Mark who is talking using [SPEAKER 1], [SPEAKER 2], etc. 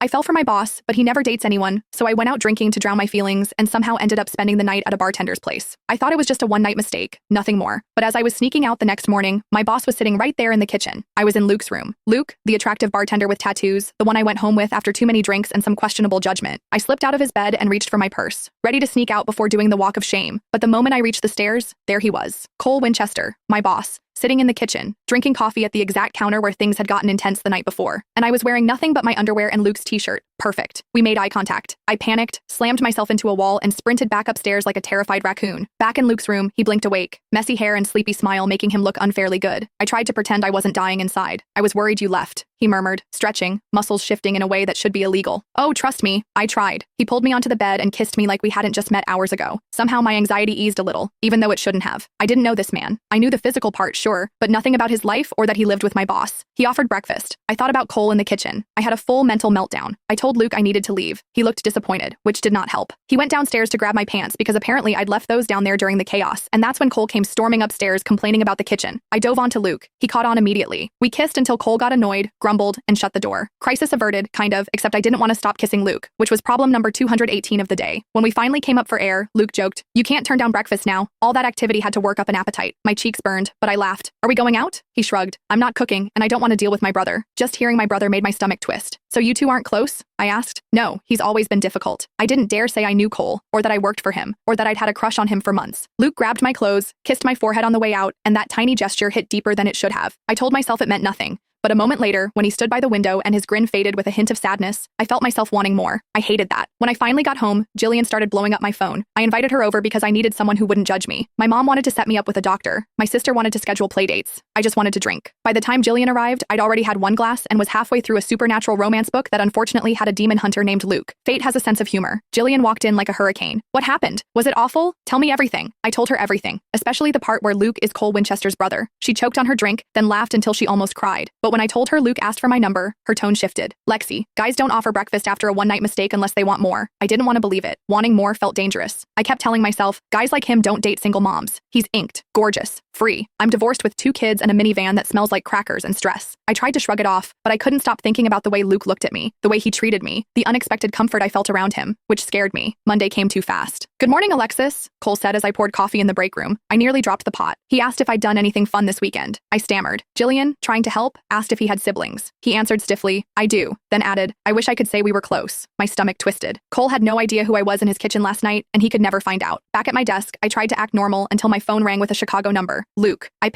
[SPEAKER 1] I fell for my boss, but he never dates anyone, so I went out drinking to drown my feelings and somehow ended up spending the night at a bartender's place. I thought it was just a one-night mistake, nothing more. But as I was sneaking out the next morning, my boss was sitting right there in the kitchen. I was in Luke's room. Luke, the attractive bartender with tattoos, the one I went home with after too many drinks and some questionable judgment. I slipped out of his bed and reached for my purse, ready to sneak out before doing the walk of shame. But the moment I reached the stairs, there he was. Cole Winchester, my boss, sitting in the kitchen, drinking coffee at the exact counter where things had gotten intense the night before. And I was wearing nothing but my underwear and Luke's t-shirt. Perfect. We made eye contact. I panicked, slammed myself into a wall, and sprinted back upstairs like a terrified raccoon. Back in Luke's room, he blinked awake, messy hair and sleepy smile making him look unfairly good. I tried to pretend I wasn't dying inside. I was worried you left, he murmured, stretching, muscles shifting in a way that should be illegal. Oh, trust me, I tried. He pulled me onto the bed and kissed me like we hadn't just met hours ago. Somehow my anxiety eased a little, even though it shouldn't have. I didn't know this man. I knew the physical part, sure, but nothing about his life or that he lived with my boss. He offered breakfast. I thought about Cole in the kitchen. I had a full mental meltdown. I told Luke I needed to leave. He looked disappointed, which did not help. He went downstairs to grab my pants because apparently I'd left those down there during the chaos, and that's when Cole came storming upstairs complaining about the kitchen. I dove onto Luke. He caught on immediately. We kissed until Cole got annoyed, grumbled, and shut the door. Crisis averted, kind of, except I didn't want to stop kissing Luke, which was problem number 218 of the day. When we finally came up for air, Luke joked, "You can't turn down breakfast now." All that activity had to work up an appetite. My cheeks burned, but I laughed. "Are we going out?" He shrugged. "I'm not cooking, and I don't want to deal with my brother." Just hearing my brother made my stomach twist. "So you two aren't close?" I asked. "No, he's always been difficult." I didn't dare say I knew Cole, or that I worked for him, or that I'd had a crush on him for months. Luke grabbed my clothes, kissed my forehead on the way out, and that tiny gesture hit deeper than it should have. I told myself it meant nothing. But a moment later, when he stood by the window and his grin faded with a hint of sadness, I felt myself wanting more. I hated that. When I finally got home, Jillian started blowing up my phone. I invited her over because I needed someone who wouldn't judge me. My mom wanted to set me up with a doctor. My sister wanted to schedule play dates. I just wanted to drink. By the time Jillian arrived, I'd already had one glass and was halfway through a supernatural romance book that unfortunately had a demon hunter named Luke. Fate has a sense of humor. Jillian walked in like a hurricane. "What happened? Was it awful? Tell me everything." I told her everything, especially the part where Luke is Cole Winchester's brother. She choked on her drink, then laughed until she almost cried. But when I told her Luke asked for my number, her tone shifted. "Lexi, guys don't offer breakfast after a one-night mistake unless they want more." I didn't want to believe it. Wanting more felt dangerous. I kept telling myself, guys like him don't date single moms. He's inked, gorgeous, free. I'm divorced with 2 kids and a minivan that smells like crackers and stress. I tried to shrug it off, but I couldn't stop thinking about the way Luke looked at me, the way he treated me, the unexpected comfort I felt around him, which scared me. Monday came too fast. "Good morning, Alexis," Cole said as I poured coffee in the break room. I nearly dropped the pot. He asked if I'd done anything fun this weekend. I stammered. Jillian, trying to help, asked if he had siblings. He answered stiffly, "I do," then added, "I wish I could say we were close." My stomach twisted. Cole had no idea who I was in his kitchen last night, and he could never find out. Back at my desk, I tried to act normal until my phone rang with a Chicago number. "Luke." I